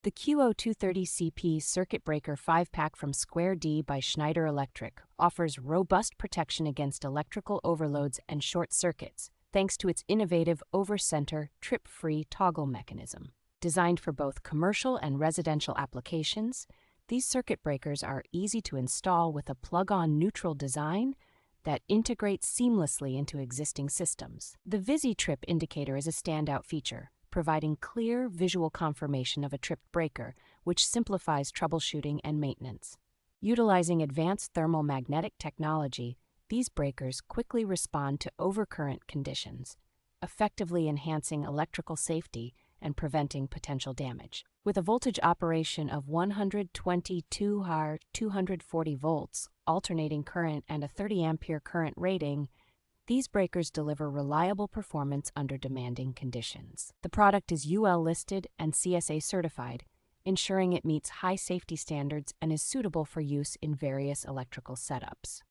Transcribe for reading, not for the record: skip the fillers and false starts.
The QO230CP Circuit Breaker 5-pack from Square D by Schneider Electric offers robust protection against electrical overloads and short circuits, thanks to its innovative over-center, trip-free toggle mechanism. Designed for both commercial and residential applications, these circuit breakers are easy to install with a plug-on neutral design that integrates seamlessly into existing systems. The Visi-Trip indicator is a standout feature, providing clear visual confirmation of a tripped breaker, which simplifies troubleshooting and maintenance. Utilizing advanced thermal magnetic technology, these breakers quickly respond to overcurrent conditions, effectively enhancing electrical safety and preventing potential damage. With a voltage operation of 122 har 240 volts, alternating current, and a 30 ampere current rating, these breakers deliver reliable performance under demanding conditions. The product is UL-listed and CSA-certified, ensuring it meets high safety standards and is suitable for use in various electrical setups.